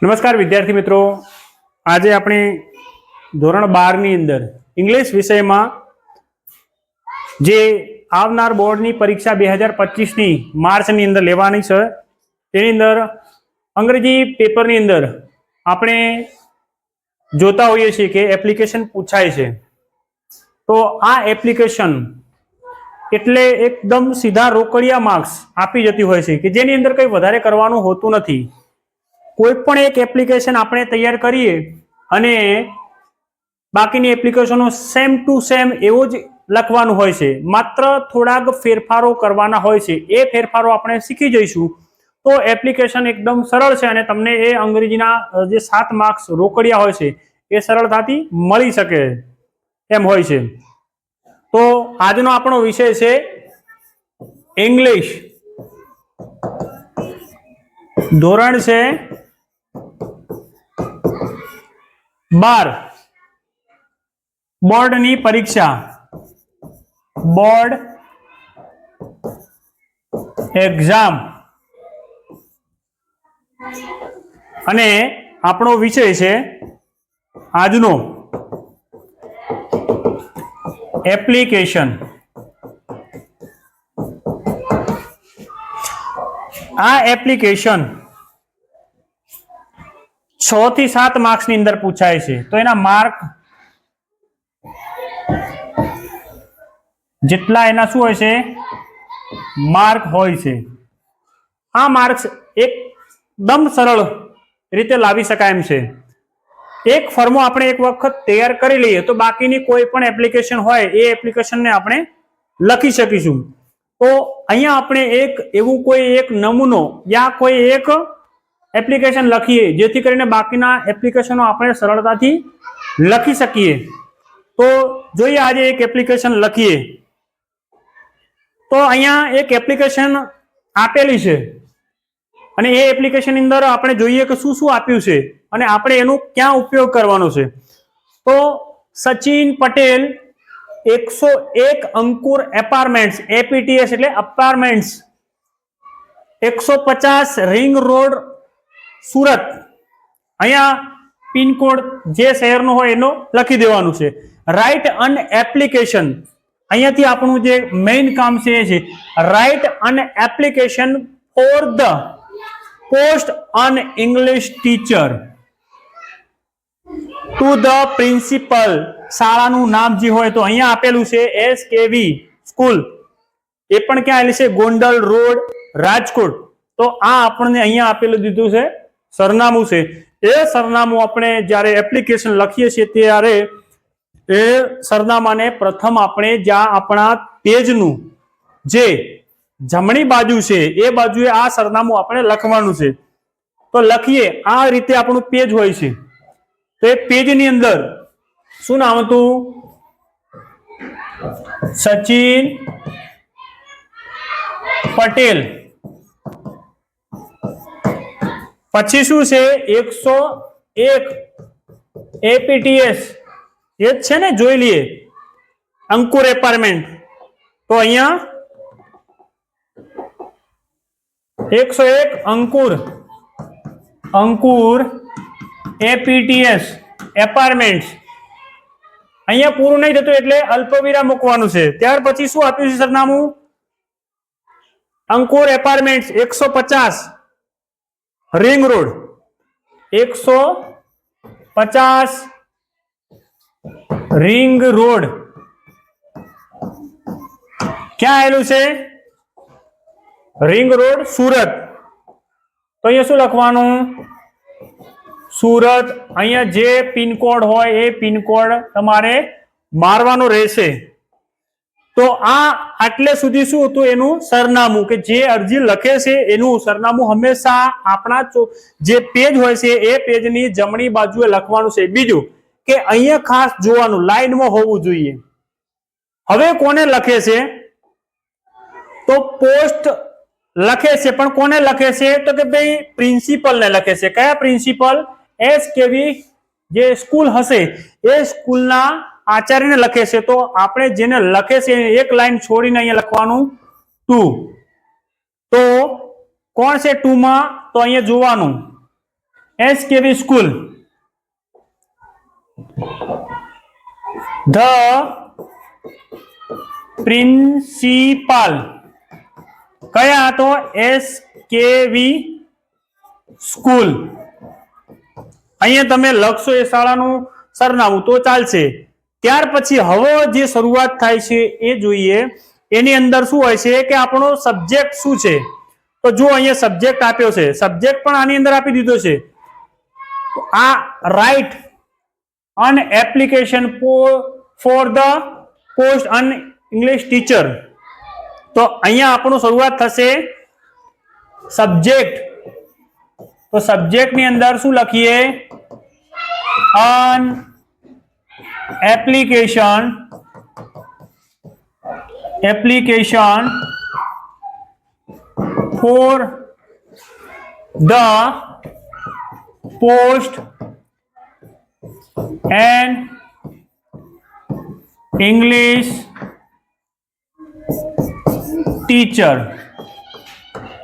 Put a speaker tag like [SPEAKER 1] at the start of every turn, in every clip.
[SPEAKER 1] નમસ્કાર વિદ્યાર્થી મિત્રો, આજે આપણે ધોરણ 12 ની અંદર ઇંગ્લિશ વિષયમાં જે આવનાર બોર્ડની પરીક્ષા 2025 ની માર્ચની અંદર લેવાની છે તેની અંદર અંગ્રેજી પેપરની અંદર આપણે જોતા હોઈએ છીએ કે એપ્લિકેશન પૂછાય છે। તો આ એપ્લિકેશન એટલે એકદમ સીધા રોકડિયા માર્ક્સ આપી જતી હોય છે કે જેની અંદર કંઈ વધારે કરવાનું હોતું નથી। કોઈ પણ એક એપ્લિકેશન આપણે તૈયાર કરીએ અને બાકીની એપ્લિકેશનો સેમ ટુ સેમ એવો જ લખવાનું હોય છે, માત્ર થોડાક ફેરફારો કરવાના હોય છે। એ ફેરફારો આપણે શીખી જઈશું તો એપ્લિકેશન એકદમ સરળ છે અને તમને એ અંગ્રેજીના જે 7 માર્ક્સ રોકડિયા હોય છે એ સરળતાથી મળી શકે એમ હોય છે। તો આજનો આપણો વિષય છે ઇંગ્લિશ, ધોરણ છે 12, બોર્ડની પરીક્ષા, બોર્ડ એક્ઝામ, અને આપણો વિષય છે આજનો એપ્લિકેશન। આ એપ્લિકેશન 6 થી 7 માર્ક્સ ની અંદર પૂછાય છે। તો એના માર્ક જેટલા એના શું હોય છે, માર્ક હોય છે। આ માર્ક્સ એકદમ સરળ રીતે લાવી શકાય એમ છે। એક ફોર્મો આપણે એક વખત તૈયાર કરી લઈએ તો બાકીની કોઈ પણ એપ્લિકેશન હોય એ એપ્લિકેશનને આપણે લખી શકીશું। તો અહીંયા આપણે એક એવું કોઈ એક નમૂનો યા કોઈ એક એપ્લિકેશન લખીએ જેથી કરીને બાકીના એપ્લિકેશનો આપણે સરળતાથી લખી શકીએ। તો જોઈએ આજે એક એપ્લિકેશન લખીએ તો અહીંયા એક એપ્લિકેશન આપેલી છે અને એ એપ્લિકેશન ની અંદર આપણે જોઈએ કે શું શું આપ્યું છે અને આપણે એનો ક્યાં ઉપયોગ કરવાનો છે। તો સચિન પટેલ 101 અંકુર એપાર્ટમેન્ટ્સ, એપીટીએસ એટલે અપાર્ટમેન્ટ્સ, 150 રિંગ રોડ, સુરત। અહીંયા પિનકોડ જે શહેરનો હોય એનો લખી દેવાનું છે। રાઇટ અન એપ્લિકેશન, અહીંયાથી આપણું જે મેઇન કામ છે એ છે write an application for the post an English teacher to the principal. શાળાનું નામ જે હોય તો અહીંયા આપેલું છે SKV સ્કૂલ, એ પણ ક્યાં આવેલી છે, ગોંડલ રોડ, રાજકોટ। તો આ આપણને અહીંયા આપેલું દીધું છે સરનામું છે। એ સરનામું આપણે જ્યારે એપ્લિકેશન લખીએ છીએ ત્યારે એ સરનામાને પ્રથમ આપણે જ્યાં આપણા પેજનું જે જમણી બાજુ છે એ બાજુએ આ સરનામું આપણે લખવાનું છે। તો લખીએ, આ રીતે આપણું પેજ હોય છે। તો એ પેજની અંદર શું નામ હતું, સચિન પટેલ, પછી શું છે 101 એપીટીએસ, એ જ છે ને, જોઈ લઈએ, અંકુર એપાર્ટમેન્ટ। તો અહીંયા 101 અંકુર એપીટીએસ એપાર્ટમેન્ટ। અહીંયા પૂરું નહીં થતું એટલે અલ્પવિરામ મૂકવાનું છે। ત્યાર પછી શું આપ્યું છે સરનામું, Ankur apartment 150 ring road, 150 ring road ક્યાં આવેલું છે, રિંગ રોડ, સુરત। તો અહીંયા શું લખવાનું, સુરત। અહીંયા જે પિનકોડ હોય એ પિનકોડ તમારે મારવાનો રહેશે। તો આ આટલે સુધી શું હતું, એનું સરનામું, કે જે અરજી લખે છે એનું સરનામું હંમેશા આપણા જે પેજ હોય છે એ પેજની જમણી બાજુએ લખવાનું છે। બીજું કે અહીંયા ખાસ જોવાનું, લાઈનમાં હોવું જોઈએ। હવે કોને લખે છે, તો પોસ્ટ લખે છે, પણ કોને લખે છે, તો કે ભાઈ પ્રિન્સિપલને લખે છે। કયા પ્રિન્સિપલ, એસકેવી જે સ્કૂલ હશે એ સ્કૂલના આચાર્યને લખે છે। તો આપણે જેને લખે છે એક લાઈન છોડીને અહીંયા લખવાનું ટુ। તો કોણ છે ટુ માં, તો અહીંયા જોવાનું SKV school. The principal. કયા હતો? SKV school. અહીંયા તમે લખશો એ શાળાનું સરનામું તો ચાલશે. ત્યાર પછી હવે જે શરૂઆત થાય છે એ જોઈએ. એની અંદર શું હોય છે કે આપણો સબ્જેક્ટ શું છે. તો જો અહીંયા સબ્જેક્ટ આપ્યો છે, સબ્જેક્ટ પણ આની અંદર આપી દીધો છે. આ right an application for the post an English teacher. તો અહીંયા આપણું શરૂઆત થશે સબ્જેક્ટ. તો સબ્જેક્ટ ની અંદર શું લખીએ? an application for the post and English teacher.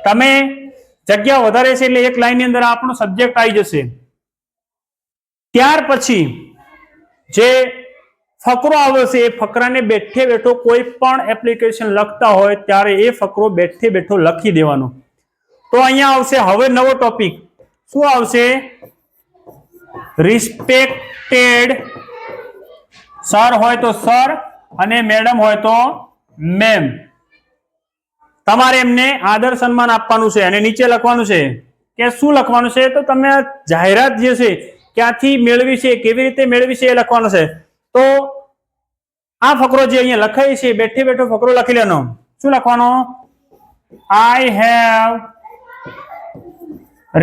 [SPEAKER 1] તમે જગ્યા વધારે છે એટલે એક લાઈન ની અંદર આપણો સબ્જેક્ટ આવી જશે. ત્યાર પછી જે ફકરો આવશે એ ફકરાને બેઠે બેઠો કોઈ પણ એપ્લિકેશન લખતા હોય ત્યારે એ ફકરો બેઠે બેઠો લખી દેવાનો. તો અહીંયા આવશે હવે નવો ટોપિક. શું આવશે? રિસ્પેક્ટેડ સર હોય તો સર અને મેડમ હોય તો મેમ. તમારે એમને આદર સન્માન આપવાનું છે અને નીચે લખવાનું છે કે શું લખવાનું છે? તો તમે જાહેરાત જે છે ક્યાંથી મેળવી છે, કેવી રીતે મેળવી છે એ લખવાનું છે. તો આ ફકરો જે અહીંયા લખાય છે બેઠે બેઠો ફકરો લખી લેવાનો. શું લખવાનો? I have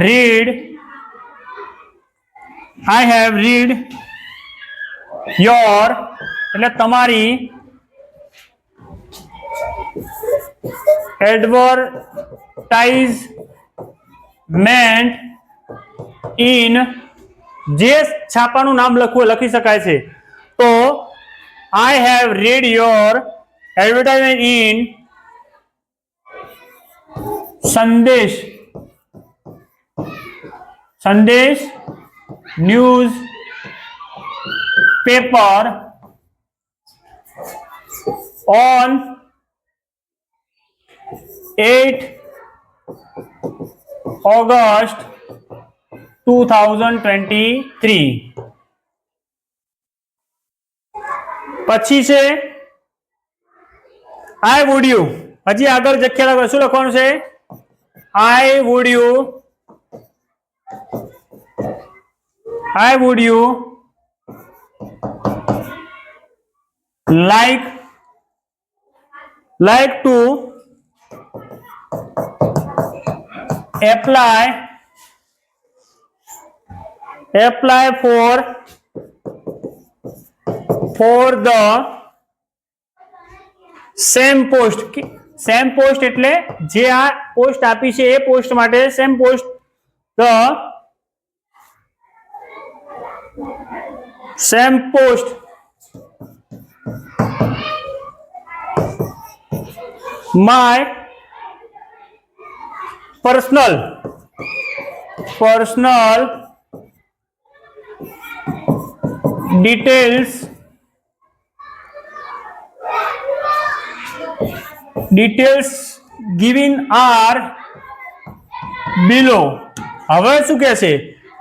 [SPEAKER 1] read your એટલે તમારી એડવર્ટાઇઝમેન્ટ ઇન જે છાપાનું નામ લખવું લખી શકાય છે. તો I have read your advertisement in Sandesh newspaper on 8 August 2023. પછી છે I would you. હજી આગળ જગ્યા લખવા શું લખવાનું છે? I would you like to apply for the same post. Same post એટલે જે આ પોસ્ટ આપી છે એ પોસ્ટ માટે same post my personal details given are below. હવે શું કહે છે?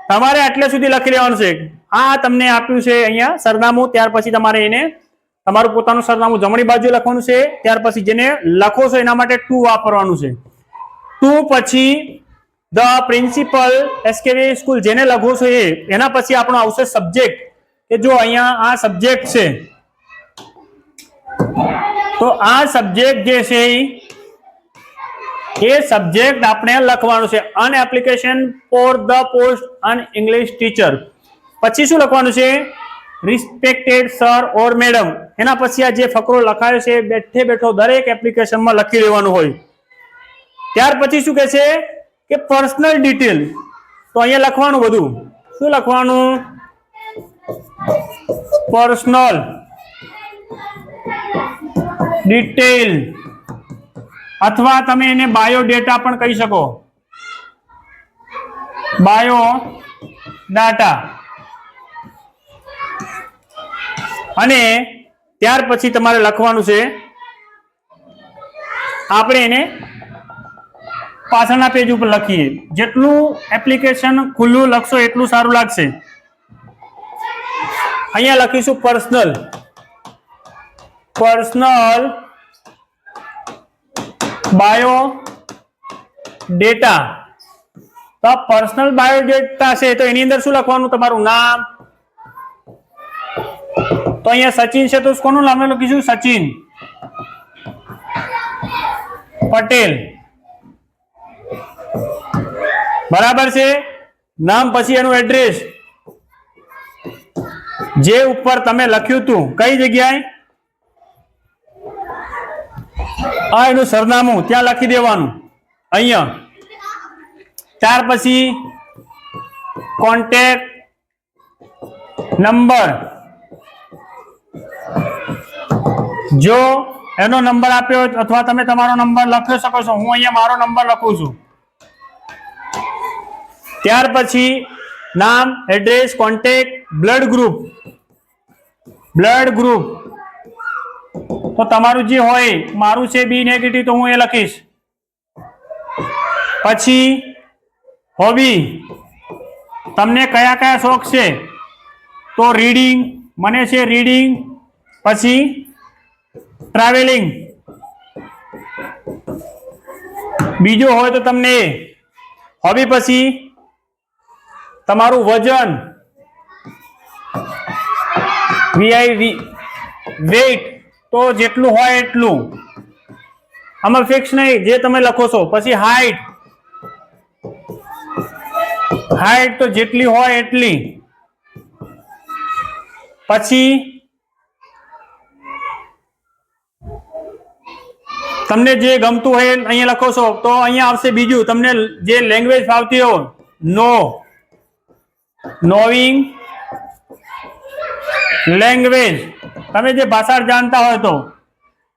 [SPEAKER 1] તમારે આટલે સુધી લખી લેવાનું છે. આ તમને આપ્યું છે અહીંયા સરનામું. ત્યાર પછી તમારે એને તમારું પોતાનું સરનામું જમણી બાજુ લખવાનું છે. ત્યાર પછી જેને લખો છો એના માટે ટુ વાપરવાનું છે. ટુ પછી ધ પ્રિન્સિપલ SKV સ્કૂલ જેને લખો છો એના પછી આપણો આવશે સબ્જેક્ટ. કે જો અહીંયા આ સબ્જેક્ટ છે તો આ સબ્જેક્ટ જે છે એ સબ્જેક્ટ આપણે લખવાનું છે. An application for the post an English teacher. પછી શું લખવાનું છે? Respected sir or madam. એના પછી આ જે ફકરો લખાયો છે બેઠે બેઠો દરેક એપ્લિકેશનમાં લખી લેવાનું હોય. ત્યાર પછી શું કહે છે કે પર્સનલ ડિટેલ. તો અહીંયા લખવાનું બધું. શું લખવાનું? પર્સનલ ડિટેલ અથવા તમે એને બાયોડેટા પણ કહી શકો. બાયો ડાટા અને ત્યાર પછી તમારે લખવાનું છે, આપણે એને પાછળના પેજ ઉપર લખીએ. જેટલું એપ્લિકેશન ખુલ્લું લખશો એટલું સારું લાગશે. અહીંયા લખીશું પર્સનલ બાયો ડેટા. તો પર્સનલ બાયો ડેટા છે તો એની અંદર શું લખવાનું? તમારું નામ. તો અહીંયા સચિન છે તો કોનું નામ લખીશું? સચિન પટેલ. બરાબર છે. નામ પછી એનું એડ્રેસ જે ઉપર તમે લખ્યું હતું કઈ જગ્યાએ, આ એનું સરનામું ત્યાં લખી દેવાનું અહીંયા. ત્યાર પછી કોન્ટેક્ટ નંબર, જો એનો નંબર આપ્યો અથવા તમે તમારો નંબર લખી શકો છો. હું અહીંયા મારો નંબર લખું છું. ત્યાર પછી નામ, એડ્રેસ, કોન્ટેક્ટ, બ્લડ ગ્રુપ. તો તમારું જે હોય, મારું છે બી નેગેટિવ તો હું એ લખીશ. પછી હોબી, તમને કયા કયા શોખ છે? તો રીડિંગ, મને છે રીડિંગ. પછી ટ્રાવેલિંગ, બીજો હોય તો તમને હોબી. પછી તમારું વજન, વેઇટ, તો જેટલું હોય એટલું, આમાં ફિક્સ નહીં, જે તમે લખો છો. પછી હાઈટ તો જેટલી હોય એટલી. પછી તમને જે ગમતું હોય અહીંયા લખો છો. તો અહીંયા આવશે બીજું, તમને જે લેંગ્વેજ ફાવતી હોય, નોવિંગ લેંગ્વેજ, તમે જે ભાષા જાણતા હોય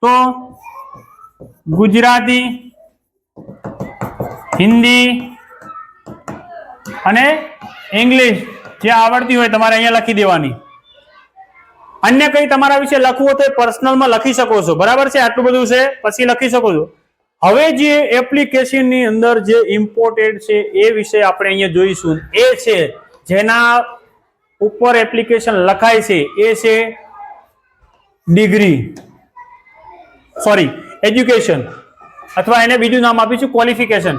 [SPEAKER 1] તો ગુજરાતી, હિન્દી અને ઇંગ્લિશ જે આવડતી હોય તમારે અહીંયા લખી દેવાની. અન્ય કઈ તમારા વિશે લખવું હોય તો પર્સનલમાં લખી શકો છો. બરાબર છે, આટલું બધું છે, પછી લખી શકો છો. હવે જે એપ્લિકેશનની અંદર જે ઇમ્પોર્ટેન્ટ છે એ વિશે આપણે અહીંયા જોઈશું. એ છે જેના ઉપર એપ્લિકેશન લખાય છે, એ છે ડિગ્રી, એજ્યુકેશન, અથવા એને બીજું નામ આપીશું ક્વોલિફિકેશન.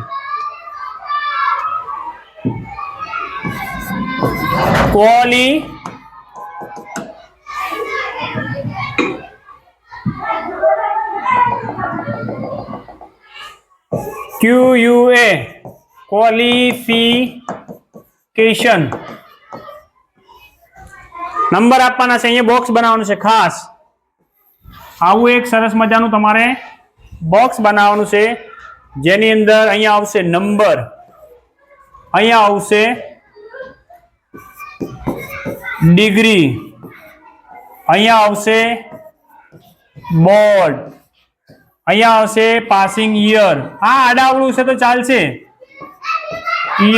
[SPEAKER 1] QUA qualification. નંબર આપવાના છે, અહીંયા બોક્સ બનાવવાનું છે ખાસ. આવું એક સરસ મજાનું તમારે બોક્સ બનાવવાનું છે, જેની અંદર અહીંયા આવશે નંબર, અહીંયા આવશે ડિગ્રી, અહીંયા આવશે બોર્ડ, અહીંયા આવશે પાસિંગ યર. આ આડાવડું છે તો ચાલશે,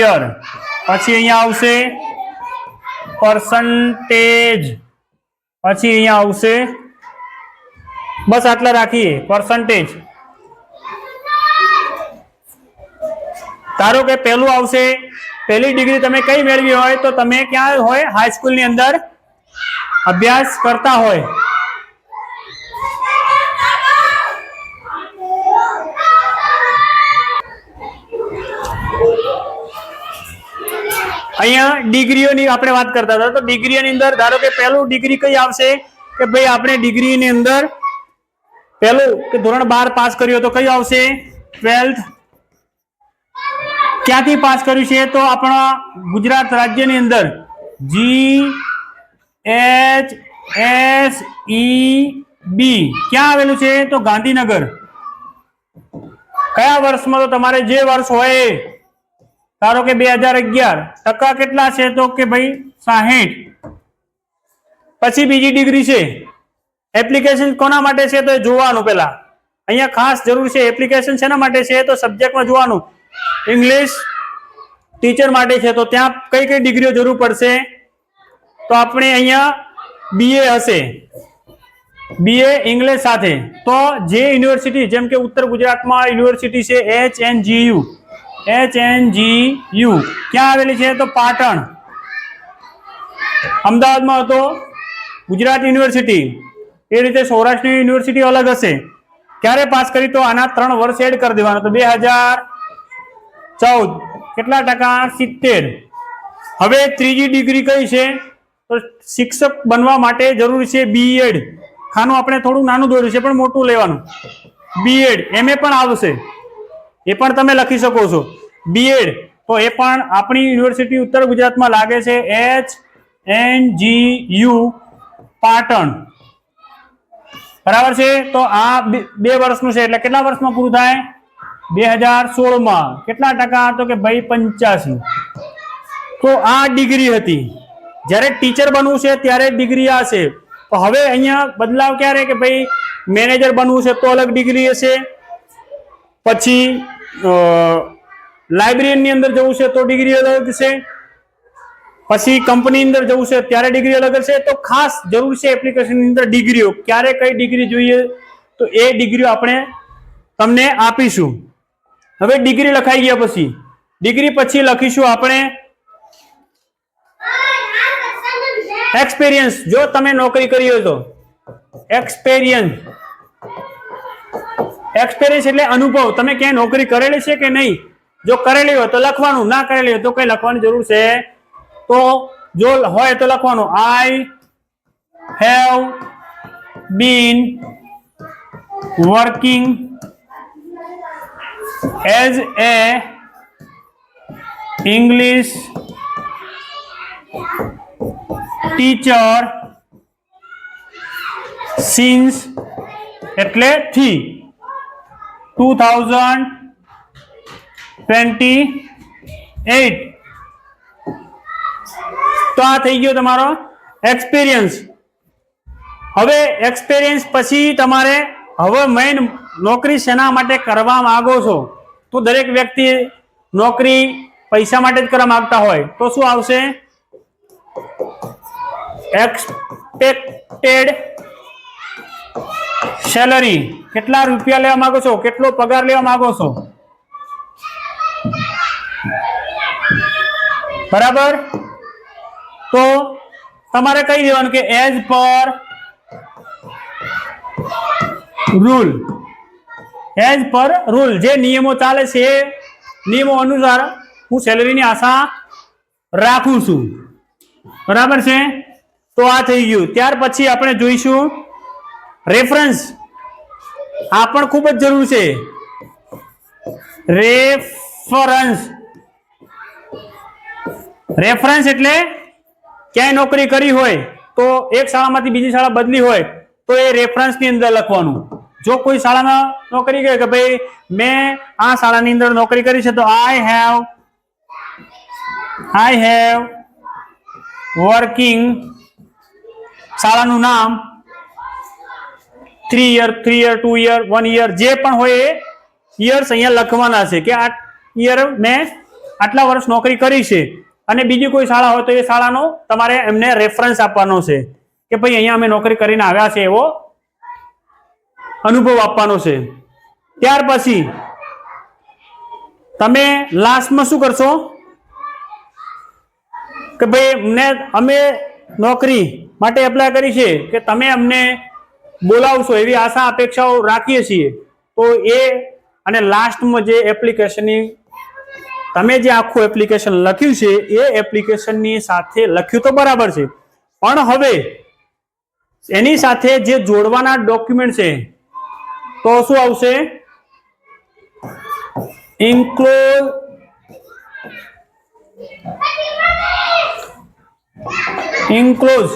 [SPEAKER 1] યર. પછી અહીંયા આવશે પર્સન્ટેજ, પછી અહીંયા આવશે, બસ આટલા રાખીએ, પર્સન્ટેજ. ધારો કે પહેલું આવશે, પહેલી ડિગ્રી તમે કઈ મેળવી હોય તો તમે ક્યાં હોય, હાઈસ્કૂલ ની અંદર અભ્યાસ કરતા હોય. અહીંયા ડિગ્રીઓની આપણે વાત કરતા હતા, તો ડિગ્રીની અંદર ધારો કે પહેલું ડિગ્રી કઈ આવશે કે ભાઈ આપણે ડિગ્રીની અંદર પહેલું કે ધોરણ 12 પાસ કર્યો તો કઈ આવશે? 12th. ક્યાંથી પાસ કર્યું છે? તો આપણા ગુજરાત રાજ્યની અંદર GHSEB ક્યાં આવેલું છે? તો ગાંધીનગર. કયા વર્ષમાં? તો તમારે જે વર્ષ હોય, ધારો કે 2011, ટકા કેટલા છે? તો કે ભાઈ 60. પછી બીજી ડિગ્રી છે. એપ્લિકેશન કોના માટે છે? તો જોવાનું પેલા અહીંયા ખાસ જરૂર છે. એપ્લિકેશન શેના માટે છે? તો સબ્જેક્ટમાં જોવાનું, ઇંગ્લિશ, ટીચર માટે છે તો ત્યાં કઈ કઈ ડિગ્રીઓ જરૂર પડશે? તો આપણે અહીંયા BA હશે, BA ઇંગ્લિશ સાથે. તો જે યુનિવર્સિટી જેમ કે ઉત્તર ગુજરાતમાં યુનિવર્સિટી છે HNGU, ક્યાં આવેલી છે? તો પાટણ. અમદાવાદમાં હતો ગુજરાત યુનિવર્સિટી. એ રીતે સૌરાષ્ટ્રની યુનિવર્સિટી અલગ હશે. ક્યારે પાસ કરી? તો આના 3 વર્ષ એડ કરી દેવાનો. તો 2014 કેટલા ટકા? 70. હવે ત્રીજી ડિગ્રી કઈ છે? તો શિક્ષક બનવા માટે જરૂરી છે B.Ed. ખાનું આપણે થોડું નાનું દોર્યું છે પણ મોટું લેવાનું. B.Ed. MA પણ આવશે, એ પણ તમે લખી શકો છો. B.Ed. તો એ પણ આપણી યુનિવર્સિટી ઉત્તર ગુજરાતમાં લાગે છે HNGU પાટણ. બરાબર છે. તો આ 2 વર્ષનું છે એટલે કેટલા વર્ષમાં પૂરું થાય? 2016 કેટલા ટકા? તો કે ભાઈ 85. તો આ ડિગ્રી હતી. જ્યારે ટીચર બનવું છે ત્યારે ડિગ્રી આ છે. તો હવે અહીંયા બદલાવ ક્યારે કે ભાઈ મેનેજર બનવું છે તો અલગ ડિગ્રી હશે, પછી લાઇબ્રેરીની અંદર જવું છે તો ડિગ્રી અલગ છે, પછી કંપની અંદર જવું છે ત્યારે ડિગ્રી અલગ હશે. તો ખાસ જરૂર છે એપ્લિકેશનની અંદર ડિગ્રીઓ. ક્યારે કઈ ડિગ્રી જોઈએ તો એ ડિગ્રીઓ આપણે તમને આપીશું. હવે ડિગ્રી લખાઈ ગયા પછી ડિગ્રી પછી લખીશું આપણે એક્સપિરિયન્સ. જો તમે નોકરી કરી હોય તો એક્સપિરિયન્સ એટલે અનુભવ. તમે ક્યાંય નોકરી કરેલી છે કે નહીં? જો કરેલી હોય તો લખવાનું, ના કરેલી હોય તો કઈ લખવાની જરૂર છે? તો જો હોય તો લખવાનું I have been working as a English teacher since એટલે થી 2028. તો આ થઈ ગયો તમારો એક્સપિરિયન્સ. હવે એક્સપિરિયન્સ પછી તમારે હવે મેઇન નોકરી શેના માટે કરવા માંગો છો? તો દરેક વ્યક્તિ નોકરી પૈસા માટે જ કરવા માંગતા હોય તો શું આવશે? Expected salary. કેટલા રૂપિયા લેવા માંગો છો? કેટલો પગાર લેવા માંગો છો? બરાબર. તો તમારે કહી દેવાનું કે as per rule. As per rule, જે નિયમો ચાલે છે એ નિયમો અનુસાર હું સેલરીની આશા રાખું છું. બરાબર છે. તો આ થઈ ગયું. ત્યાર પછી આપણે જોઈશું રેફરન્સ. આ પણ ખૂબ જ જરૂર છે. રેફરન્સ એટલે ક્યાંય નોકરી કરી હોય તો એક શાળામાંથી બીજી શાળા બદલી હોય તો એ રેફરન્સની અંદર લખવાનું. જો કોઈ શાળામાં નોકરી કરે કે ભાઈ મેં આ શાળાની અંદર નોકરી કરી છે તો આઈ હેવ વર્કિંગ, શાળાનું નામ, 3 યર, 2 યર, 1 યર, જે પણ હોય એ યર્સ અહીંયા લખવાના છે કે આ યર મેં આટલા વર્ષ નોકરી કરી છે. અને બીજી કોઈ શાળા હોય તો એ શાળાનો તમારે એમને રેફરન્સ આપવાનો છે કે ભાઈ અહીંયા અમે નોકરી કરીને આવ્યા છે એવો અનુભવ આપવાનો છે. ત્યાર પછી તમે લાસ્ટમાં શું કરશો કે ભાઈ અમે નોકરી માટે એપ્લાય કરી છે કે તમે અમને બોલાવશો એવી આશા અપેક્ષાઓ રાખીએ છીએ. તો એ અને લાસ્ટમાં જે એપ્લિકેશનની તમે જે આખું એપ્લિકેશન લખ્યું છે એ એપ્લિકેશનની સાથે લખ્યું તો બરાબર છે, પણ હવે એની સાથે જે જોડવાના ડોક્યુમેન્ટ છે તો શું આવશે? ઇન્ક્લોઝ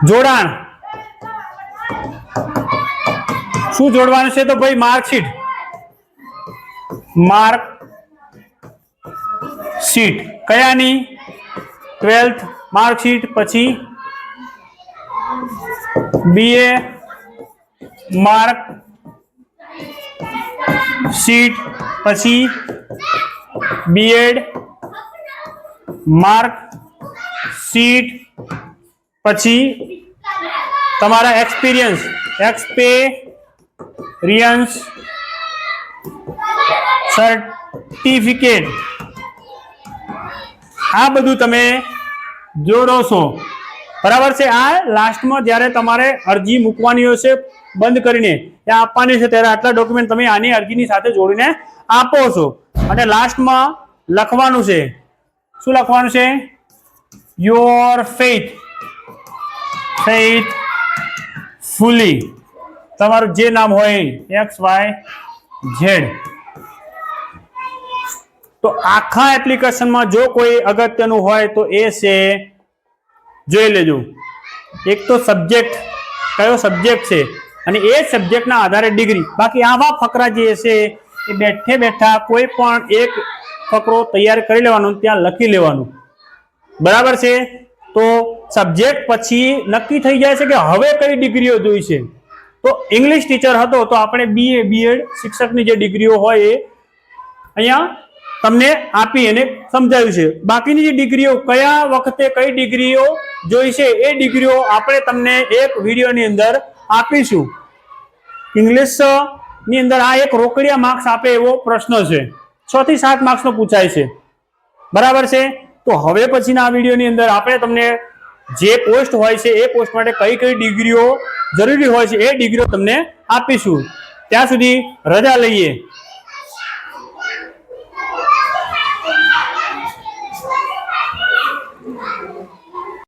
[SPEAKER 1] જોડાણ. શું જોડવાનું છે? તો ભાઈ માર્કશીટ કયાની? 12th માર્કશીટ, પછી BA માર્ક શીટ, પછી બીએડ માર્ક શીટ, પછી તમારા એક્સપિરિયન્સ સર્ટિફિકેટ, આ બધું તમે જોડો છો, બરાબર છે। આ લાસ્ટમાં જ્યારે તમારે અરજી મૂકવાની હશે બંધ કરીને ત્યાં આપવાની છે ત્યારે આટલા ડોક્યુમેન્ટ તમે આની અરજીની સાથે જોડીને આપો છો। અને લાસ્ટમાં લખવાનું છે, શું લખવાનું છે? યોર ફેઇથફુલી, તમારું જે નામ હોય XYZ। તો આખા એપ્લિકેશનમાં જો કોઈ અગત્યનું હોય તો એ છે, જોઈ લેજો, એક તો સબ્જેક્ટ, કયો સબ્જેક્ટ છે અને એ સબ્જેક્ટના આધારે ડિગ્રી। બાકી આવા ફકરા જે છે એ બેઠે બેઠા કોઈ પણ એક ફકરો તૈયાર કરી લેવાનો, ત્યાં લખી લેવાનું, બરાબર છે। તો સબ્જેક્ટ પછી નક્કી થઈ જાય છે કે હવે કઈ ડિગ્રીઓ જોઈશે। તો ઇંગ્લિશ ટીચર હતો તો આપણે BA BEd શિક્ષકની જે ડિગ્રીઓ હોય એ અહીંયા તમને આપી અને સમજાવ્યું છે। બાકીની જે ડિગ્રીઓ કયા વખતે કઈ ડિગ્રીઓ જોઈશે એ ડિગ્રીઓ આપણે તમને એક વિડીયોની અંદર આપીશું। ઇંગ્લિશ ની અંદર આ એક રોકડિયા માર્ક્સ આપે એવો પ્રશ્ન છે, 6 થી 7 માર્ક્સનો પૂછાય છે, બરાબર છે। તો હવે પછીના આ વિડીયોની અંદર આપણે તમને જે પોસ્ટ હોય છે એ પોસ્ટ માટે કઈ કઈ ડિગ્રીઓ જરૂરી હોય છે એ ડિગ્રીઓ તમને આપીશું। ત્યાં સુધી રજા લઈએ।